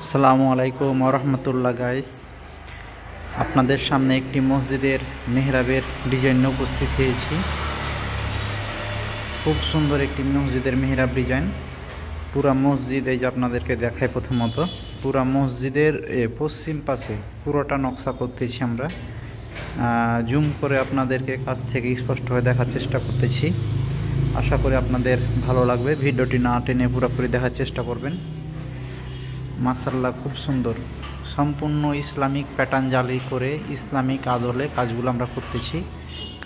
আসসালামু আলাইকুম ওয়া রাহমাতুল্লাহ গাইস। আপনাদের সামনে একটি মসজিদের মেহরাবের ডিজাইন নিয়ে উপস্থিত হয়েছি। খুব সুন্দর একটি মসজিদের মেহরাব ডিজাইন। পুরা মসজিদ এই যে আপনাদেরকে দেখাই। প্রথমত পুরা মসজিদের পশ্চিম পাশে পুরোটা নকশা করতেছি আমরা। জুম করে আপনাদেরকে কাছ থেকে স্পষ্টভাবে দেখার চেষ্টা করতেছি। আশা করি আপনাদের ভালো লাগবে। ভিডিওটি না টেনে পুরোপুরি দেখার চেষ্টা করবেন। মাশাআল্লাহ, খুব সুন্দর সম্পূর্ণ ইসলামিক প্যাটার্ন জালি করে ইসলামিক আদলে কাজগুলো আমরা করতেছি।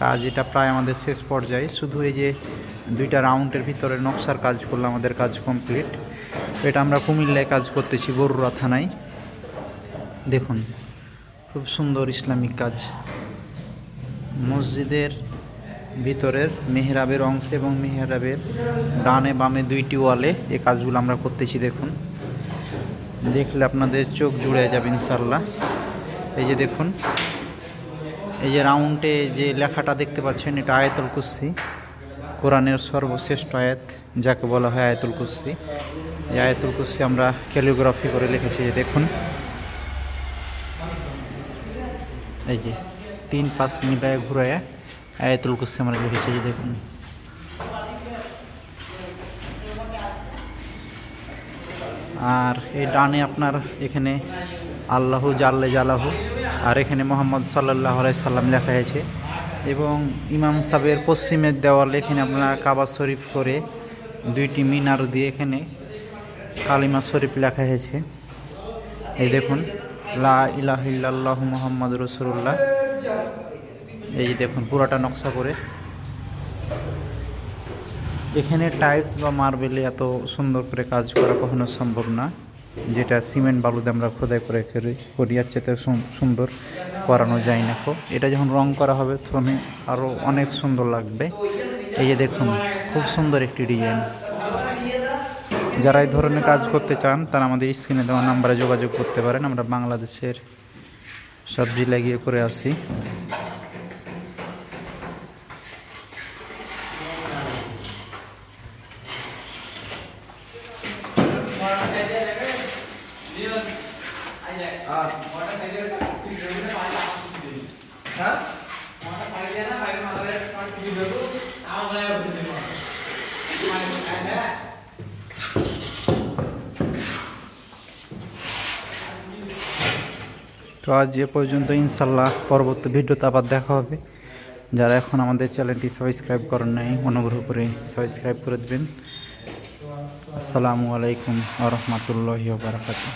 কাজ এটা প্রায় আমাদের শেষ পর্যায়ে। শুধু এই যে দুইটা রাউন্ডের ভিতরে নকশার কাজ করলে আমাদের কাজ কমপ্লিট। এটা আমরা কুমিল্লায় কাজ করতেছি, বরুড়া থানায়। দেখুন খুব সুন্দর ইসলামিক কাজ। মসজিদের ভিতরের মেহরাবের অংশে এবং মেহরাবের ডানে বামে দুইটি ওয়ালে এই কাজগুলো আমরা করতেছি। দেখুন, দেখলে আপনাদের চোখ জুড়ে যাবে ইনশাআল্লাহ। এই যে দেখুন, এই যে রাউন্ডে যে লেখাটা দেখতে পাচ্ছেন, এটা আয়াতুল কুরসি, কোরআনের সর্বশ্রেষ্ঠ আয়াত যাকে বলা হয় আয়াতুল কুরসি। এই আয়াতুল কুরসি আমরা ক্যালিগ্রাফি করে লিখেছি। যে দেখুন, এই যে 3-5 মিটার ঘুরায় আয়াতুল কুরসি আমরা লিখেছি। যে দেখুন, আর এই ডানে আপনার এখানে আল্লাহু জাল্লে জালাহু, আর এখানে মোহাম্মদ সাল্লাল্লাহু আলাইহি সাল্লাম লেখা হয়েছে। এবং ইমাম সাহেবের পশ্চিমের দেওয়ালে এখানে আপনার কাবা শরীফ করে দুইটি মিনার দিয়ে এখানে কালিমা শরীফ লেখা হয়েছে। এই দেখুন, লা ইলাহা ইল্লাল্লাহু মুহাম্মাদুর রাসূলুল্লাহ। এই যে দেখুন পুরাটা নকশা করে। এখানে টাইলস বা মার্বেলে এত সুন্দর করে কাজ করা কখনো সম্ভব না, যেটা সিমেন্ট বালুতে আমরা খোদাই করে করি। আর চেয়ে সুন্দর করানো যায় না। এটা যখন রং করা হবে তখন আরও অনেক সুন্দর লাগবে। এই যে দেখুন, খুব সুন্দর একটি ডিজাইন। যারা এই ধরনের কাজ করতে চান তারা আমাদের স্ক্রিনে দেওয়া নাম্বারে যোগাযোগ করতে পারেন। আমরা বাংলাদেশের সব জেলায় গিয়ে করে আসি। তো আজ এ পর্যন্ত, ইনশাল্লাহ পরবর্তী ভিডিওতে আবার দেখা হবে। যারা এখন আমাদের চ্যানেলটি সাবস্ক্রাইব করেন নাই, অনুগ্রহ করে সাবস্ক্রাইব করে দেবেন। আসসালামু আলাইকুম ওয়া রাহমাতুল্লাহি ওয়া বারাকাতুহু।